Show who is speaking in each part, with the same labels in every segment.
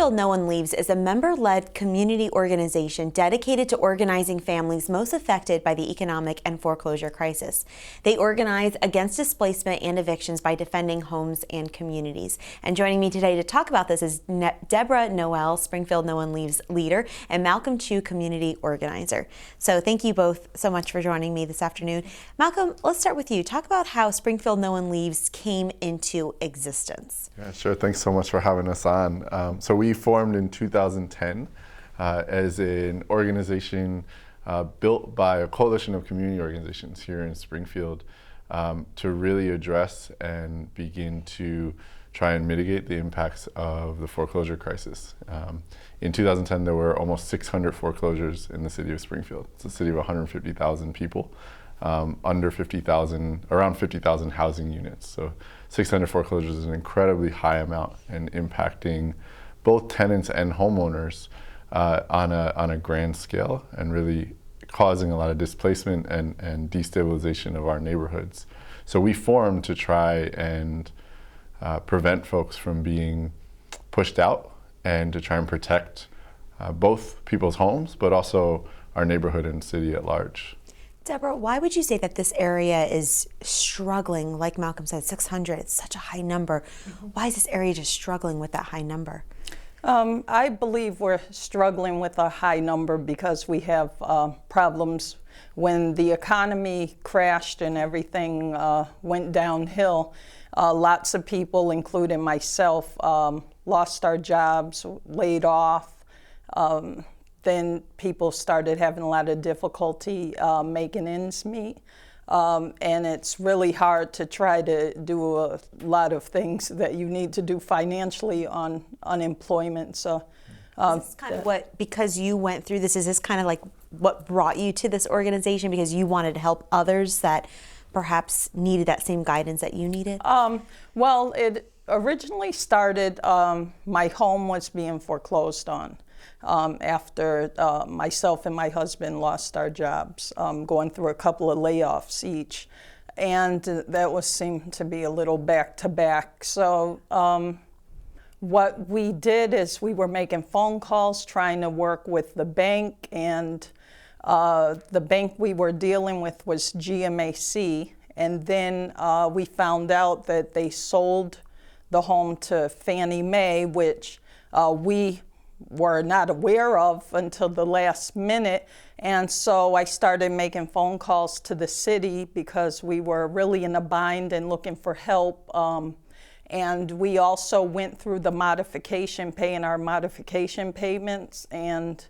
Speaker 1: Springfield No One Leaves is a member-led community organization dedicated to organizing families most affected by the economic and foreclosure crisis. They organize against displacement and evictions by defending homes and communities. And joining me today to talk about this is Deborah Nowell, Springfield No One Leaves leader, and Malcolm Chu, community organizer. So thank you both so much for joining me this afternoon. Malcolm, let's start with you. Talk about how Springfield No One Leaves came into existence.
Speaker 2: Yeah, sure. Thanks so much for having us on. So we formed in 2010 as an organization built by a coalition of community organizations here in Springfield to really address and begin to try and mitigate the impacts of the foreclosure crisis. In 2010, there were almost 600 foreclosures in the city of Springfield. It's a city of 150,000 people, around 50,000 housing units. So 600 foreclosures is an incredibly high amount and impacting both tenants and homeowners on a grand scale, and really causing a lot of displacement and destabilization of our neighborhoods. So we formed to try and prevent folks from being pushed out and to try and protect both people's homes, but also our neighborhood and city at large.
Speaker 1: Deborah, why would you say that this area is struggling? Like Malcolm said, 600, it's such a high number. Why is this area just struggling with that high number?
Speaker 3: I believe we're struggling with a high number because we have problems. When the economy crashed and everything went downhill, lots of people, including myself, lost our jobs, laid off. Then people started having a lot of difficulty making ends meet. And it's really hard to try to do a lot of things that you need to do financially on unemployment. So
Speaker 1: this is kind of what, because you went through this, is this kind of like what brought you to this organization, because you wanted to help others that perhaps needed that same guidance that you needed?
Speaker 3: Well, it originally started, my home was being foreclosed on. After myself and my husband lost our jobs, going through a couple of layoffs each. And that seemed to be a little back-to-back. So what we did is we were making phone calls, trying to work with the bank, and the bank we were dealing with was GMAC. And then we found out that they sold the home to Fannie Mae, which we were not aware of until the last minute. And so I started making phone calls to the city because we were really in a bind and looking for help. And we also went through the modification, paying our modification payments, and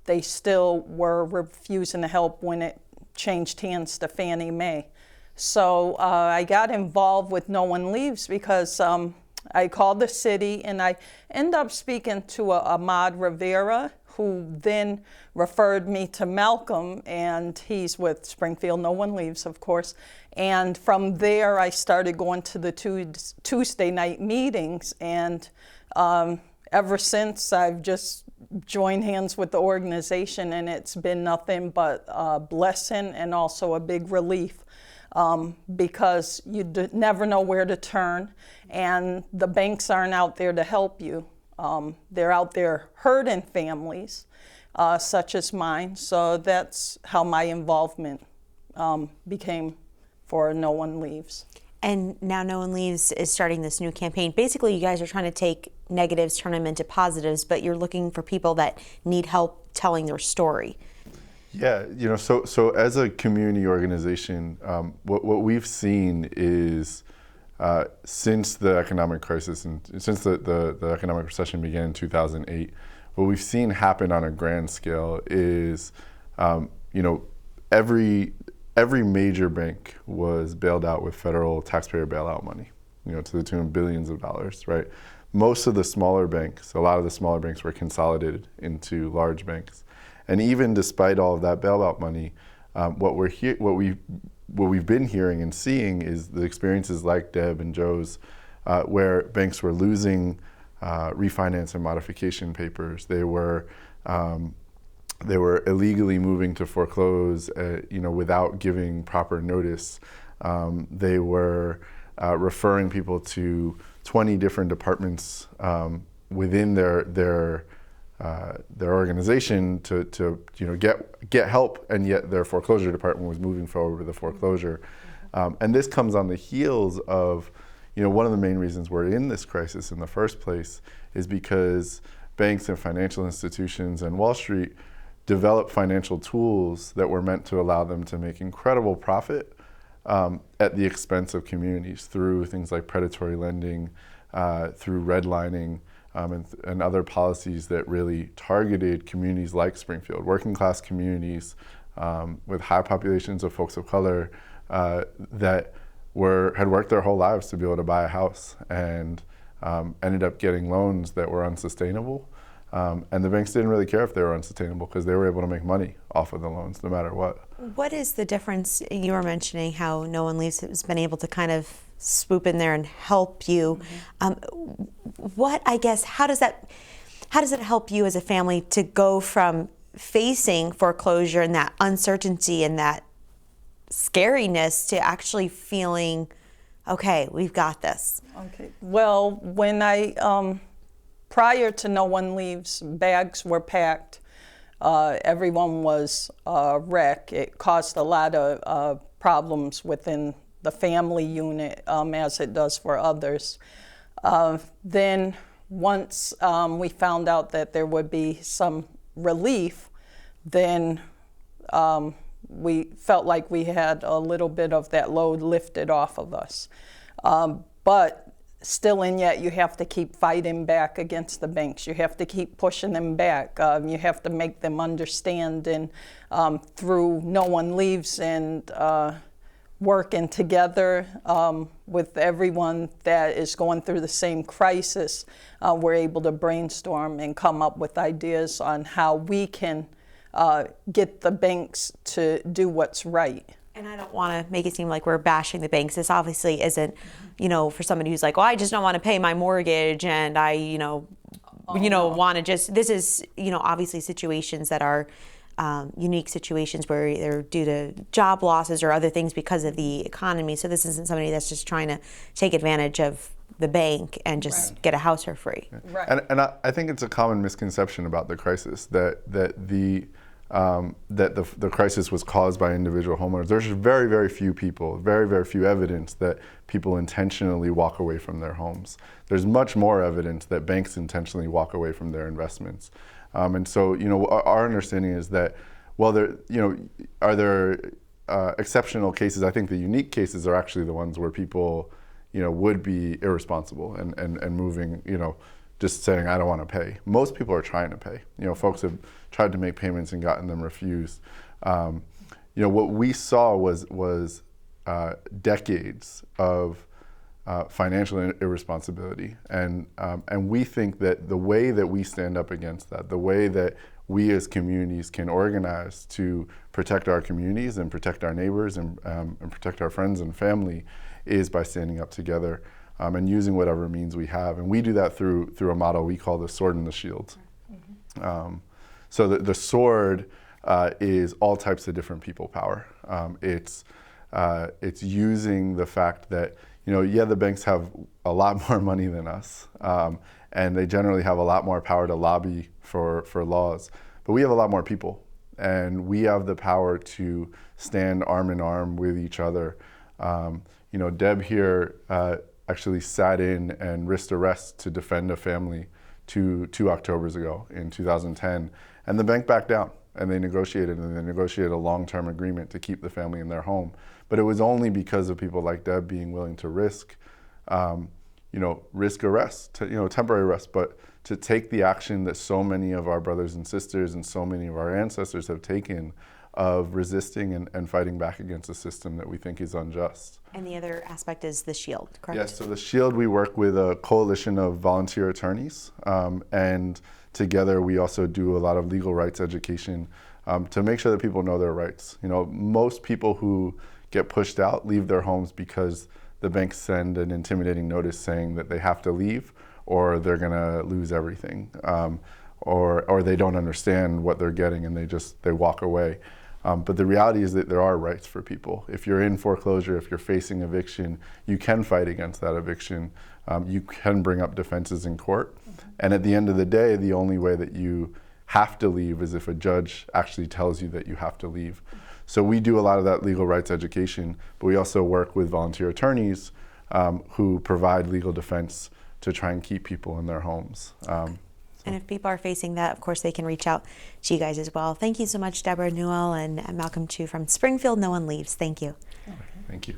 Speaker 3: they still were refusing to help when it changed hands to Fannie Mae. So I got involved with No One Leaves because I called the city, and I ended up speaking to Ahmad Rivera, who then referred me to Malcolm, and he's with Springfield No One Leaves, of course. And from there, I started going to the Tuesday night meetings, and ever since, I've just joined hands with the organization, and it's been nothing but a blessing and also a big relief. Because you never know where to turn, and the banks aren't out there to help you. They're out there hurting families, such as mine. So that's how my involvement became for No One Leaves.
Speaker 1: And now No One Leaves is starting this new campaign. Basically, you guys are trying to take negatives, turn them into positives, but you're looking for people that need help telling their story.
Speaker 2: Yeah, so as a community organization, what we've seen is since the economic crisis and since the economic recession began in 2008, what we've seen happen on a grand scale is, every major bank was bailed out with federal taxpayer bailout money, to the tune of billions of dollars, right? Most of the smaller banks, a lot of the smaller banks were consolidated into large banks. And even despite all of that bailout money, what we've been hearing and seeing is the experiences like Deb and Joe's, where banks were losing refinance and modification papers. They were illegally moving to foreclose, without giving proper notice. They were referring people to 20 different departments within their organization to get help, and yet their foreclosure department was moving forward with the foreclosure. And this comes on the heels of, one of the main reasons we're in this crisis in the first place is because banks and financial institutions and Wall Street developed financial tools that were meant to allow them to make incredible profit at the expense of communities through things like predatory lending, through redlining, and other policies that really targeted communities like Springfield, working class communities with high populations of folks of color that had worked their whole lives to be able to buy a house, and ended up getting loans that were unsustainable. And the banks didn't really care if they were unsustainable because they were able to make money off of the loans no matter what.
Speaker 1: What is the difference? You were mentioning how No One Leaves has been able to kind of swoop in there and help you. How does it help you as a family to go from facing foreclosure and that uncertainty and that scariness to actually feeling, okay, we've got this?
Speaker 3: Okay. Well, when prior to No One Leaves, bags were packed. Everyone was a wreck. It caused a lot of problems within the family unit, as it does for others. Then once we found out that there would be some relief, then we felt like we had a little bit of that load lifted off of us. But still and yet you have to keep fighting back against the banks. You have to keep pushing them back. You have to make them understand, and through No One Leaves and working together with everyone that is going through the same crisis, we're able to brainstorm and come up with ideas on how we can get the banks to do what's right.
Speaker 1: And I don't want to make it seem like we're bashing the banks. This obviously isn't, for somebody who's like, well, I just don't want to pay my mortgage, and I, want to just, this is, obviously situations that are unique situations where they're due to job losses or other things because of the economy. So this isn't somebody that's just trying to take advantage of the bank and just get a house for free.
Speaker 3: Right.
Speaker 2: And I think it's a common misconception about the crisis that the crisis was caused by individual homeowners. There's very, very few people, very, very few evidence that people intentionally walk away from their homes. There's much more evidence that banks intentionally walk away from their investments. And so, our understanding is that, well, are there exceptional cases? I think the unique cases are actually the ones where people, would be irresponsible and moving, just saying, I don't want to pay. Most people are trying to pay. Folks have tried to make payments and gotten them refused. What we saw was decades of financial irresponsibility, and we think that the way that we stand up against that, the way that we as communities can organize to protect our communities and protect our neighbors and protect our friends and family, is by standing up together and using whatever means we have. And we do that through a model we call the sword and the shield. So the sword is all types of different people power. It's using the fact that, the banks have a lot more money than us, and they generally have a lot more power to lobby for laws. But we have a lot more people, and we have the power to stand arm in arm with each other. Deb here actually sat in and risked arrest to defend a family two Octobers ago in 2010, and the bank backed down, and they negotiated a long-term agreement to keep the family in their home. But it was only because of people like Deb being willing to risk arrest, temporary arrest, but to take the action that so many of our brothers and sisters and so many of our ancestors have taken of resisting and fighting back against a system that we think is unjust.
Speaker 1: And the other aspect is the shield, correct?
Speaker 2: Yes, so the shield, we work with a coalition of volunteer attorneys, and together we also do a lot of legal rights education to make sure that people know their rights. Most people who get pushed out leave their homes because the banks send an intimidating notice saying that they have to leave or they're going to lose everything, or they don't understand what they're getting and they walk away. But the reality is that there are rights for people. If you're in foreclosure, if you're facing eviction, you can fight against that eviction. You can bring up defenses in court. And at the end of the day, the only way that you have to leave is if a judge actually tells you that you have to leave. So we do a lot of that legal rights education, but we also work with volunteer attorneys who provide legal defense to try and keep people in their homes.
Speaker 1: And if people are facing that, of course, they can reach out to you guys as well. Thank you so much, Deborah Nowell and Malcolm Chu from Springfield No One Leaves. Thank you.
Speaker 2: Thank you.